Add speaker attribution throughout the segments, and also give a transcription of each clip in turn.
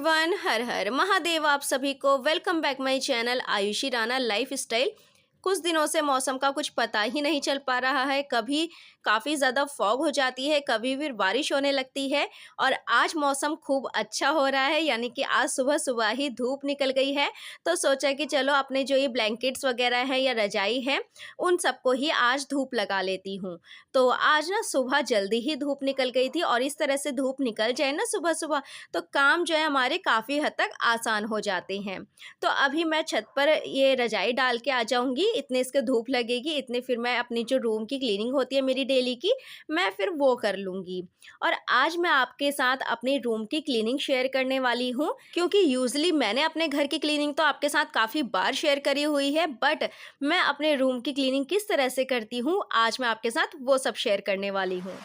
Speaker 1: Everyone, हर हर महादेव। आप सभी को welcome back my channel Ayushi Rana life style. कुछ दिनों से मौसम का कुछ पता ही नहीं चल पा रहा है। कभी काफ़ी ज़्यादा फॉग हो जाती है, कभी फिर बारिश होने लगती है और आज मौसम खूब अच्छा हो रहा है, यानी कि आज सुबह सुबह ही धूप निकल गई है। तो सोचा कि चलो अपने जो ये ब्लैंकेट्स वगैरह है या रजाई है उन सबको ही आज धूप लगा लेती हूँ। तो आज ना सुबह जल्दी ही धूप निकल गई थी और इस तरह से धूप निकल जाए ना सुबह सुबह तो काम जो है हमारे काफ़ी हद तक आसान हो जाते हैं। तो अभी मैं छत पर ये रजाई डाल के आ जाऊँगी, इतने इसके धूप लगेगी, इतने फिर मैं अपनी जो रूम की क्लीनिंग होती है मेरी डेली की, मैं फिर वो कर लूँगी। और आज मैं आपके साथ अपने रूम की क्लीनिंग शेयर करने वाली हूँ, क्योंकि यूजुअली मैंने अपने घर की क्लीनिंग तो आपके साथ काफ़ी बार शेयर करी हुई है, बट मैं अपने रूम की क्लीनिंग किस तरह से करती हूँ, आज मैं आपके साथ वो सब शेयर करने वाली हूँ।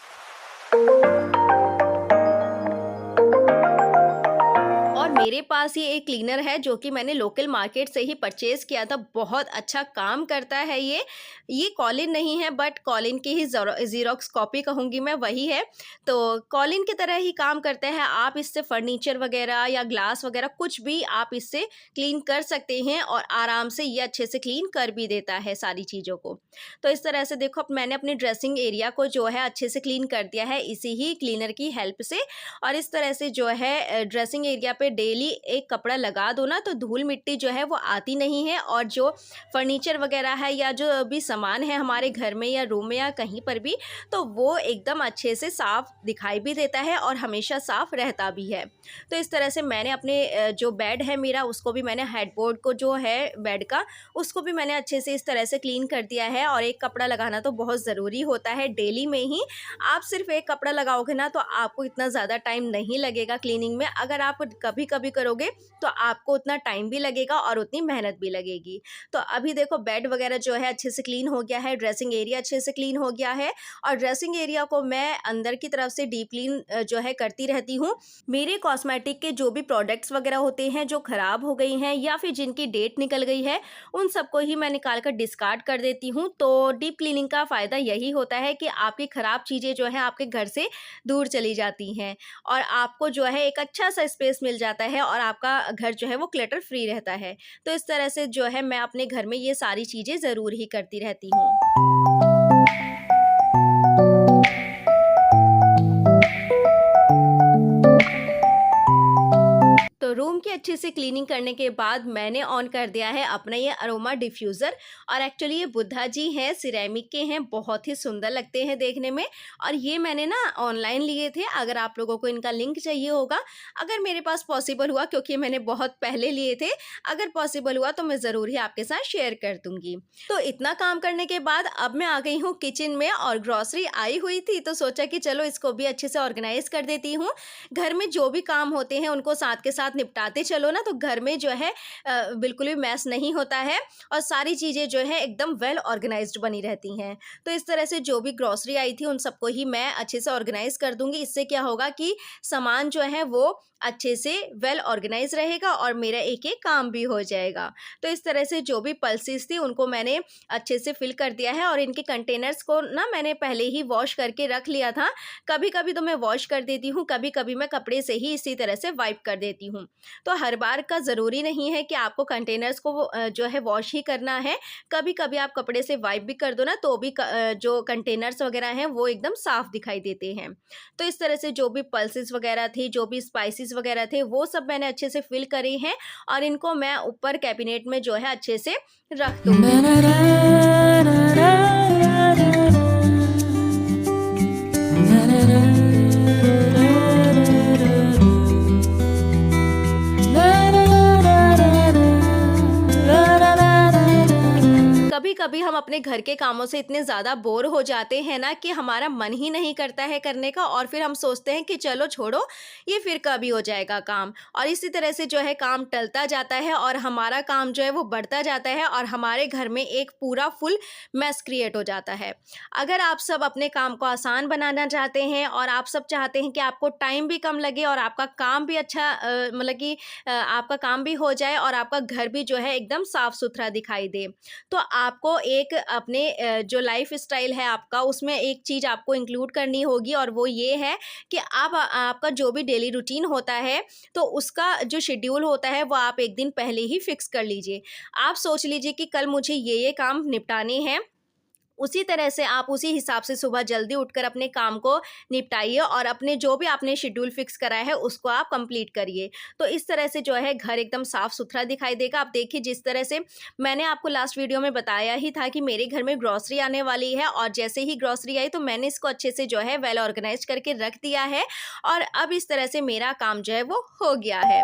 Speaker 1: और मेरे पास ये एक क्लीनर है जो कि मैंने लोकल मार्केट से ही परचेज़ किया था। बहुत अच्छा काम करता है ये कॉलिन नहीं है, बट कॉलिन की ही ज़ेरॉक्स कॉपी कहूँगी मैं, वही है। तो कॉलिन की तरह ही काम करता है। आप इससे फर्नीचर वगैरह या ग्लास वगैरह कुछ भी आप इससे क्लीन कर सकते हैं और आराम से ये अच्छे से क्लीन कर भी देता है सारी चीज़ों को। तो इस तरह से देखो, अब मैंने अपने ड्रेसिंग एरिया को जो है अच्छे से क्लीन कर दिया है इसी ही क्लीनर की हेल्प से। और इस तरह से जो है ड्रेसिंग एरिया पे डेली एक कपड़ा लगा दो ना तो धूल मिट्टी जो है वो आती नहीं है, और जो फर्नीचर वगैरह है या जो भी सामान है हमारे घर में या रूम में या कहीं पर भी, तो वो एकदम अच्छे से साफ दिखाई भी देता है और हमेशा साफ रहता भी है। तो इस तरह से मैंने अपने जो बेड है मेरा, उसको भी मैंने हेडबोर्ड को जो है बेड का, उसको भी मैंने अच्छे से इस तरह से क्लीन कर दिया है। और एक कपड़ा लगाना तो बहुत ज़रूरी होता है डेली में ही। आप सिर्फ एक कपड़ा लगाओगे ना तो आपको इतना ज़्यादा टाइम नहीं लगेगा क्लीनिंग में। अगर आप कभी कभी करोगे तो आपको उतना टाइम भी लगेगा और उतनी मेहनत भी लगेगी। तो अभी देखो, बेड वगैरह जो है अच्छे से क्लीन हो गया है, ड्रेसिंग एरिया अच्छे से क्लीन हो गया है। और ड्रेसिंग एरिया को मैं अंदर की तरफ से डीप क्लीन जो है करती रहती हूँ। मेरे कॉस्मेटिक के जो भी प्रोडक्ट्स वगैरह होते हैं जो ख़राब हो गई हैं या फिर जिनकी डेट निकल गई है, उन सबको ही मैं निकाल कर डिस्कार्ड कर देती हूँ। तो डीप क्लीनिंग का फ़ायदा यही होता है कि आपकी ख़राब चीज़ें जो है आपके घर से दूर चली जाती हैं और आपको जो है एक अच्छा सा स्पेस मिल जाता है और आपका घर जो है वो क्लटर फ्री रहता है। तो इस तरह से जो है मैं अपने घर में ये सारी चीज़ें ज़रूर ही करती रहती हूँ। तो रूम की अच्छे से क्लीनिंग करने के बाद मैंने ऑन कर दिया है अपना ये अरोमा डिफ्यूज़र। और एक्चुअली ये बुद्धा जी हैं, सिरेमिक के हैं, बहुत ही सुंदर लगते हैं देखने में। और ये मैंने ना ऑनलाइन लिए थे। अगर आप लोगों को इनका लिंक चाहिए होगा, अगर मेरे पास पॉसिबल हुआ, क्योंकि मैंने बहुत पहले लिए थे, अगर पॉसिबल हुआ तो मैं ज़रूर ही आपके साथ शेयर कर दूँगी। तो इतना काम करने के बाद अब मैं आ गई हूँ किचन में और ग्रॉसरी आई हुई थी, तो सोचा कि चलो इसको भी अच्छे से ऑर्गेनाइज़ कर देती हूँ। घर में जो भी काम होते हैं उनको साथ के साथ निपटाते चलो ना तो घर में जो है बिल्कुल भी मैस नहीं होता है और सारी चीज़ें जो है एकदम वेल ऑर्गेनाइज्ड बनी रहती हैं। तो इस तरह से जो भी ग्रॉसरी आई थी उन सबको ही मैं अच्छे से ऑर्गेनाइज कर दूंगी। इससे क्या होगा कि सामान जो है वो अच्छे से वेल ऑर्गेनाइज रहेगा और मेरा एक एक काम भी हो जाएगा। तो इस तरह से जो भी पल्सेस थी उनको मैंने अच्छे से फिल कर दिया है और इनके कंटेनर्स को ना मैंने पहले ही वॉश करके रख लिया था। कभी कभी तो मैं वॉश कर देती हूँ, कभी कभी मैं कपड़े से ही इसी तरह से वाइप कर देती हूँ। तो हर बार का ज़रूरी नहीं है कि आपको कंटेनर्स को जो है वॉश ही करना है। कभी कभी आप कपड़े से वाइप भी कर दो ना तो भी जो कंटेनर्स वगैरह हैं वो एकदम साफ़ दिखाई देते हैं। तो इस तरह से जो भी पल्सेस वगैरह थी, जो भी स्पाइसेस वगैरह थे, वो सब मैंने अच्छे से फिल करे हैं और इनको मैं ऊपर कैबिनेट में जो है अच्छे से रख दूँगी। कभी कभी हम अपने घर के कामों से इतने ज़्यादा बोर हो जाते हैं ना कि हमारा मन ही नहीं करता है करने का और फिर हम सोचते हैं कि चलो छोड़ो, ये फिर कभी हो जाएगा काम। और इसी तरह से जो है काम टलता जाता है और हमारा काम जो है वो बढ़ता जाता है और हमारे घर में एक पूरा फुल मैस क्रिएट हो जाता है। अगर आप सब अपने काम को आसान बनाना चाहते हैं और आप सब चाहते हैं कि आपको टाइम भी कम लगे और आपका काम भी अच्छा मतलब कि आपका काम भी हो जाए और आपका घर भी जो है एकदम साफ़ सुथरा दिखाई दे, तो आपको एक अपने जो लाइफ़स्टाइल है आपका उसमें एक चीज़ आपको इंक्लूड करनी होगी, और वो ये है कि आप आपका जो भी डेली रूटीन होता है, तो उसका जो शेड्यूल होता है वो आप एक दिन पहले ही फिक्स कर लीजिए। आप सोच लीजिए कि कल मुझे ये काम निपटाने हैं, उसी तरह से आप उसी हिसाब से सुबह जल्दी उठकर अपने काम को निपटाइए और अपने जो भी आपने शेड्यूल फिक्स करा है उसको आप कंप्लीट करिए। तो इस तरह से जो है घर एकदम साफ-सुथरा दिखाई देगा। आप देखिए जिस तरह से मैंने आपको लास्ट वीडियो में बताया ही था कि मेरे घर में ग्रोसरी आने वाली है, और जैसे ही ग्रोसरी आई तो मैंने इसको अच्छे से जो है वेल ऑर्गनाइज़ करके रख दिया है, और अब इस तरह से मेरा काम जो है वो हो गया है।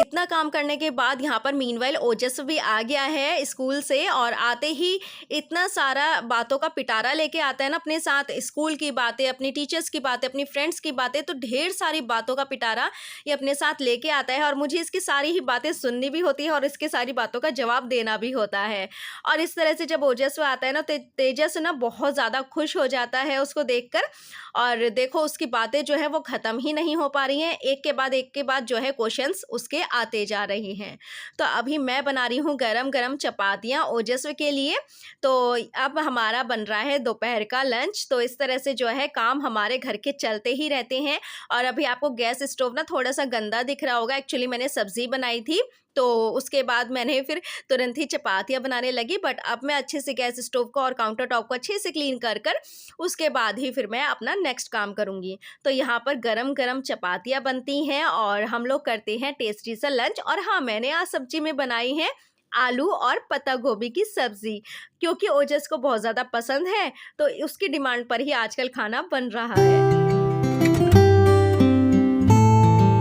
Speaker 1: इतना काम करने के बाद यहाँ पर मीनवाइल ओजस भी आ गया है स्कूल से, और आते ही इतना सारा बातों का पिटारा लेके आता है ना अपने साथ, स्कूल की बातें, अपनी टीचर्स की बातें, अपनी फ्रेंड्स की बातें, तो ढेर सारी बातों का पिटारा ये अपने साथ लेके आता है, और मुझे इसकी सारी ही बातें सुननी भी होती है और इसकी सारी बातों का जवाब देना भी होता है। और इस तरह से जब ओजस्वी आता है ना, तेजस ना बहुत ज़्यादा खुश हो जाता है उसको देखकर, और देखो उसकी बातें जो है वो ख़त्म ही नहीं हो पा रही हैं, एक के बाद जो है क्वेश्चंस उसके आते जा रहे हैं। तो अभी मैं बना रही हूँ गरम-गरम चपातियाँ ओजस्वी के लिए। तो अब हमारा बन रहा है दोपहर का लंच। तो इस तरह से जो है काम हमारे घर के चलते ही रहते हैं। और अभी आपको गैस स्टोव ना थोड़ा-सा गंदा दिख रहा होगा, एक्चुअली मैंने सब्ज़ी बनाई थी, तो उसके बाद मैंने फिर तुरंत ही चपातियाँ बनाने लगी। बट अब मैं अच्छे से गैस स्टोव को और काउंटर टॉप को अच्छे से क्लीन कर कर उसके बाद ही फिर मैं अपना नेक्स्ट काम करूँगी। तो यहाँ पर गरम-गरम चपातियाँ बनती हैं और हम लोग करते हैं टेस्टी सा लंच। और हाँ, मैंने आज सब्ज़ी में बनाई है आलू और पत्ता गोभी की सब्ज़ी, क्योंकि ओजस को बहुत ज़्यादा पसंद है, तो उसकी डिमांड पर ही आजकल खाना बन रहा है।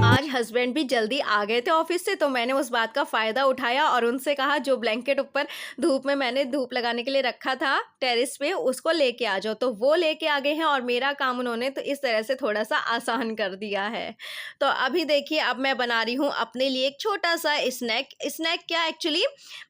Speaker 1: आज हस्बैंड भी जल्दी आ गए थे ऑफिस से, तो मैंने उस बात का फ़ायदा उठाया और उनसे कहा जो ब्लैंकेट ऊपर धूप में मैंने धूप लगाने के लिए रखा था टेरेस पे, उसको लेके आ जाओ। तो वो लेके आ गए हैं और मेरा काम उन्होंने तो इस तरह से थोड़ा-सा आसान कर दिया है। तो अभी देखिए अब मैं बना रही हूँ अपने लिए एक छोटा-सा स्नैक क्या, एक्चुअली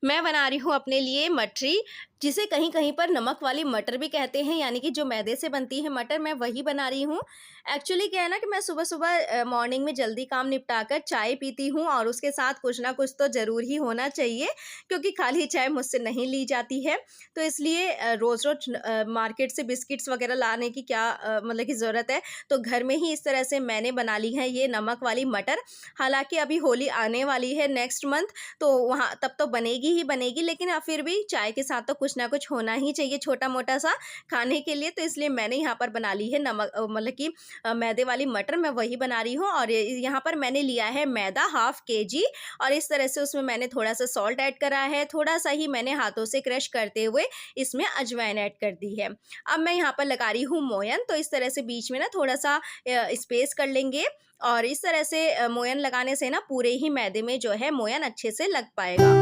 Speaker 1: मैं बना रही हूँ अपने लिए मठरी, जिसे कहीं-कहीं पर नमक वाली मटर भी कहते हैं, यानी कि जो मैदे से बनती है मटर, मैं वही बना रही हूँ। एक्चुअली क्या है ना कि मैं सुबह-सुबह मॉर्निंग में जल्दी काम निपटा कर चाय पीती हूँ, और उसके साथ कुछ ना कुछ तो ज़रूर ही होना चाहिए, क्योंकि खाली चाय मुझसे नहीं ली जाती है। तो इसलिए रोज़-रोज़ मार्केट से बिस्किट्स वग़ैरह लाने की क्या मतलब की ज़रूरत है। तो घर में ही इस तरह से मैंने बना ली है ये नमक वाली मटर। हालाँकि अभी होली आने वाली है नेक्स्ट मंथ, तो वहाँ तब तो बनेगी ही बनेगी, लेकिन फिर भी चाय के साथ तो कुछ ना कुछ होना ही चाहिए छोटा-मोटा सा खाने के लिए। तो इसलिए मैंने यहाँ पर बना ली है नमक मतलब कि मैदे वाली मटर, मैं वही बना रही हूँ। और यहाँ पर मैंने लिया है मैदा हाफ़ केजी, और इस तरह से उसमें मैंने थोड़ा-सा सॉल्ट ऐड करा है, थोड़ा-सा ही मैंने हाथों से क्रश करते हुए इसमें अजवाइन ऐड कर दी है। अब मैं यहाँ पर लगा रही हूँ मोयन, तो इस तरह से बीच में ना थोड़ा-सा स्पेस कर लेंगे, और इस तरह से मोयन लगाने से ना पूरे ही मैदे में जो है मोयन अच्छे से लग पाएगा।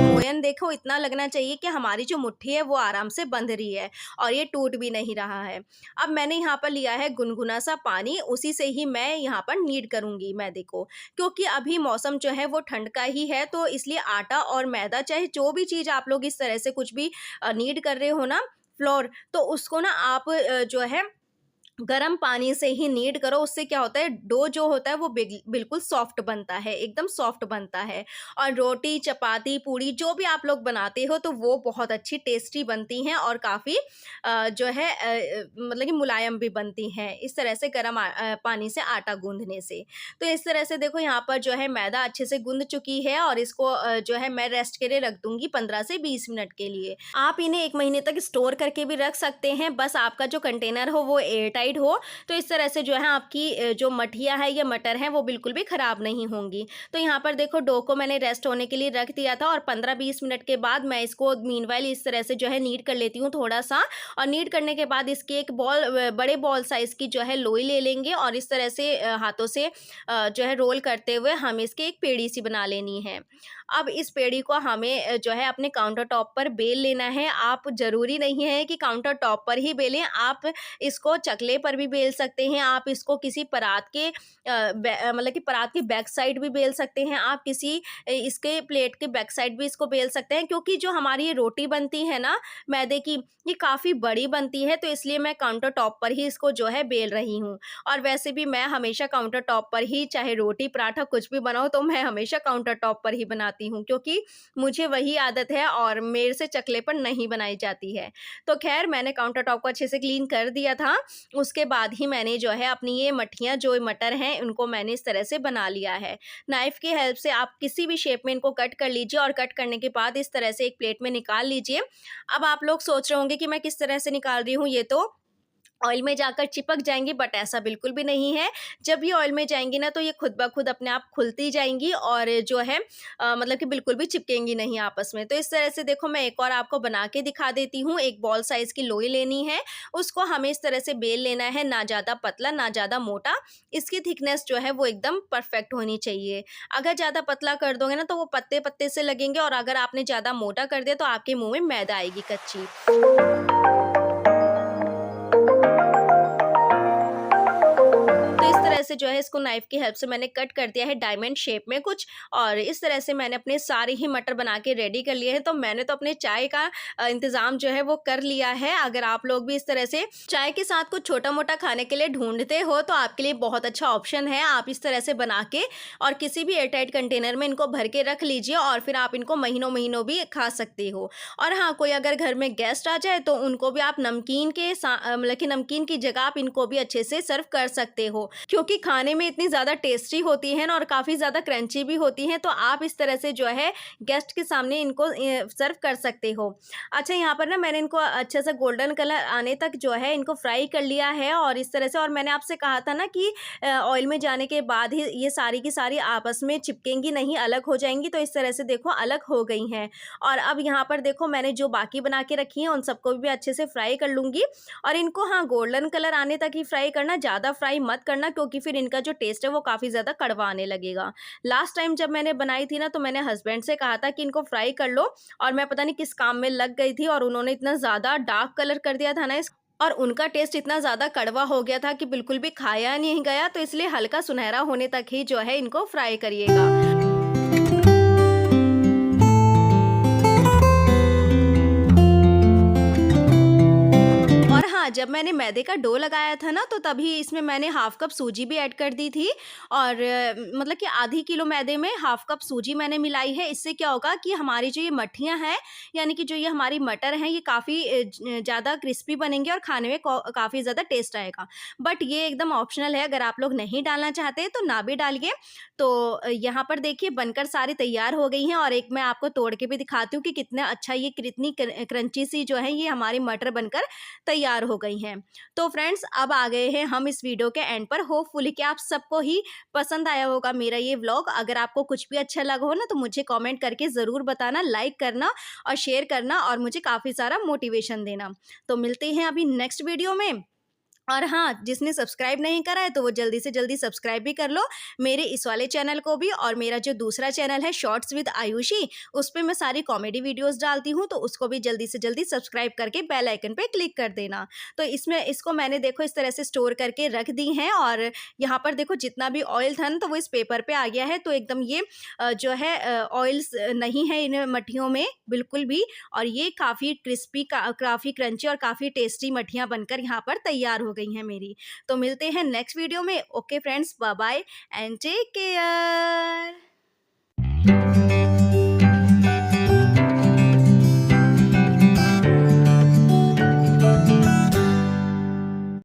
Speaker 1: मोयन देखो इतना लगना चाहिए कि हमारी जो मुट्ठी है वो आराम से बंध रही है और ये टूट भी नहीं रहा है। अब मैंने यहाँ पर लिया है गुनगुना सा पानी, उसी से ही मैं यहाँ पर नीड करूँगी मैदे को, क्योंकि अभी मौसम जो है वो ठंड का ही है, तो इसलिए आटा और मैदा चाहे जो भी चीज़ आप लोग इस तरह से कुछ भी नीड कर रहे हो ना, फ्लोर, तो उसको ना आप जो है गर्म पानी से ही नीड करो। उससे क्या होता है, डो जो होता है वो बिल्कुल सॉफ्ट बनता है, एकदम सॉफ्ट बनता है, और रोटी, चपाती, पूड़ी जो भी आप लोग बनाते हो तो वो बहुत अच्छी टेस्टी बनती हैं, और काफ़ी जो है मतलब कि मुलायम भी बनती हैं इस तरह से गर्म पानी से आटा गूँधने से। तो इस तरह से देखो यहाँ पर जो है मैदा अच्छे से गूँध चुकी है, और इसको जो है मैं रेस्ट के लिए रख दूँगी 15 से 20 मिनट के लिए। आप इन्हें 1 महीने तक स्टोर करके भी रख सकते हैं, बस आपका जो कंटेनर हो वो एयर टाइट हो, तो इस तरह से जो है आपकी जो मठिया है या मटर है वो बिल्कुल भी ख़राब नहीं होंगी। तो यहाँ पर देखो डो को मैंने रेस्ट होने के लिए रख दिया था, और 15-20 मिनट के बाद मैं इसको मीनवाइल इस तरह से जो है नीड कर लेती हूँ थोड़ा-सा, और नीड करने के बाद इसकी एक बड़े बॉल साइज़ की जो है लोई ले लेंगे, और इस तरह से हाथों से जो है रोल करते हुए हम इसकी एक पेड़ी सी बना लेनी है। अब इस पेड़ी को हमें जो है अपने काउंटर टॉप पर बेल लेना है। आप ज़रूरी नहीं है कि काउंटर टॉप पर ही बेलें, आप इसको चकले पर भी बेल सकते हैं, आप इसको किसी परात के मतलब कि परात की बैक साइड भी बेल सकते हैं, आप किसी इसके प्लेट के बैक साइड भी इसको बेल सकते हैं, क्योंकि जो हमारी ये रोटी बनती है ना मैदे की, ये काफ़ी बड़ी बनती है, तो इसलिए मैं काउंटर टॉप पर ही इसको जो है बेल रही हूँ। और वैसे भी मैं हमेशा काउंटर टॉप पर ही, चाहे रोटी पराठा कुछ भी बनाऊँ तो मैं हमेशा काउंटर टॉप पर ही बनाती हूँ, क्योंकि मुझे वही आदत है और मेरे से चकले पर नहीं बनाई जाती है। तो ख़ैर मैंने काउंटर टॉप को अच्छे से क्लीन कर दिया था, उसके बाद ही मैंने जो है अपनी ये मठियाँ जो मटर हैं उनको मैंने इस तरह से बना लिया है। नाइफ़ की हेल्प से आप किसी भी शेप में इनको कट कर लीजिए और कट करने के बाद इस तरह से एक प्लेट में निकाल लीजिए। अब आप लोग सोच रहे होंगे कि मैं किस तरह से निकाल रही हूँ, ये तो ऑयल में जाकर चिपक जाएँगी, बट ऐसा बिल्कुल भी नहीं है। जब ये ऑयल में जाएँगी ना तो ये खुद ब खुद अपने आप खुलती जाएँगी और जो है मतलब कि बिल्कुल भी चिपकेंगी नहीं आपस में। तो इस तरह से देखो मैं एक और आपको बना के दिखा देती हूँ। एक बॉल साइज़ की लोई लेनी है, उसको हमें इस तरह से बेल लेना है, ना ज़्यादा पतला ना ज़्यादा मोटा। इसकी थिकनेस जो है वो एकदम परफेक्ट होनी चाहिए। अगर ज़्यादा पतला कर दोगे ना तो वो पत्ते-पत्ते से लगेंगे, और अगर आपने ज़्यादा मोटा कर दिया तो आपके मुँह में मैदा आएगी कच्ची। तो इस तरह से जो है इसको नाइफ़ की हेल्प से मैंने कट कर दिया है डायमंड शेप में कुछ, और इस तरह से मैंने अपने सारे ही मटर बना के रेडी कर लिए हैं। तो मैंने तो अपने चाय का इंतज़ाम जो है वो कर लिया है। अगर आप लोग भी इस तरह से चाय के साथ कुछ छोटा-मोटा खाने के लिए ढूँढते हो तो आपके लिए बहुत अच्छा ऑप्शन है। आप इस तरह से बना के और किसी भी एयरटाइट कंटेनर में इनको भर के रख लीजिए, और फिर आप इनको महीनों-महीनों भी खा सकते हो। और हाँ, कोई अगर घर में गेस्ट आ जाए तो उनको भी आप नमकीन के मतलब कि नमकीन की जगह आप इनको भी अच्छे से सर्व कर सकते हो, क्योंकि खाने में इतनी ज़्यादा टेस्टी होती हैं ना और काफ़ी ज़्यादा क्रंची भी होती हैं। तो आप इस तरह से जो है गेस्ट के सामने इनको सर्व कर सकते हो। अच्छा, यहाँ पर ना मैंने इनको अच्छे से गोल्डन कलर आने तक जो है इनको फ्राई कर लिया है, और इस तरह से, और मैंने आपसे कहा था ना कि ऑयल में जाने के बाद ही ये सारी की सारी आपस में चिपकेंगी नहीं, अलग हो जाएँगी। तो इस तरह से देखो अलग हो गई हैं। और अब यहाँ पर देखो मैंने जो बाकी बना के रखी हैं उन सबको भी अच्छे से फ्राई कर लूँगी, और इनको हाँ गोल्डन कलर आने तक ही फ्राई करना, ज़्यादा फ्राई मत करना, क्योंकि फिर इनका जो टेस्ट है वो काफ़ी ज़्यादा कड़वा आने लगेगा। लास्ट टाइम जब मैंने बनाई थी ना तो मैंने हस्बैंड से कहा था कि इनको फ्राई कर लो, और मैं पता नहीं किस काम में लग गई थी और उन्होंने इतना ज़्यादा डार्क कलर कर दिया था ना इस, और उनका टेस्ट इतना ज़्यादा कड़वा हो गया था कि बिल्कुल भी खाया नहीं गया। तो इसलिए हल्का सुनहरा होने तक ही जो है इनको फ्राई करिएगा। और हाँ, जब मैंने मैदे का डो लगाया था ना तो तभी इसमें मैंने हाफ़ कप सूजी भी ऐड कर दी थी, और मतलब कि आधी किलो मैदे में हाफ़ कप सूजी मैंने मिलाई है। इससे क्या होगा कि हमारी जो ये मठियाँ हैं, यानी कि जो ये हमारी मटर हैं, ये काफ़ी ज़्यादा क्रिस्पी बनेंगी और खाने में काफ़ी ज़्यादा टेस्ट आएगा। बट ये एकदम ऑप्शनल है, अगर आप लोग नहीं डालना चाहते तो ना भी डालिए। तो यहाँ पर देखिए बनकर सारी तैयार हो गई हैं, और एक मैं आपको तोड़ के भी दिखाती हूँ कि कितना अच्छा ये कितनी क्रंची सी जो है ये हमारी मटर बनकर तैयार हो गई हैं। तो फ्रेंड्स अब आ गए हैं हम इस वीडियो के एंड पर। होपफुली कि आप सबको ही पसंद आया होगा मेरा ये व्लॉग। अगर आपको कुछ भी अच्छा लगा हो ना तो मुझे कमेंट करके ज़रूर बताना, लाइक करना और शेयर करना, और मुझे काफ़ी सारा मोटिवेशन देना। तो मिलते हैं अभी नेक्स्ट वीडियो में। और हाँ, जिसने सब्सक्राइब नहीं करा है तो वो जल्दी से जल्दी सब्सक्राइब भी कर लो, मेरे इस वाले चैनल को भी, और मेरा जो दूसरा चैनल है शॉर्ट्स विद आयुषी, उस पे मैं सारी कॉमेडी वीडियोस डालती हूँ, तो उसको भी जल्दी से जल्दी सब्सक्राइब करके बेल आइकन पे क्लिक कर देना। तो इसमें इसको मैंने देखो इस तरह से स्टोर करके रख दी हैं, और यहाँ पर देखो जितना भी ऑयल था ना तो वो इस पेपर पे आ गया है। तो एकदम ये जो है ऑयल्स नहीं है इन मठियों में बिल्कुल भी, और ये काफ़ी क्रिस्पी, काफ़ी क्रंची और काफ़ी टेस्टी मठियाँ बनकर यहाँ पर तैयार हो गई हैं मेरी। तो मिलते हैं नेक्स्ट वीडियो में। Okay friends, bye bye and take care.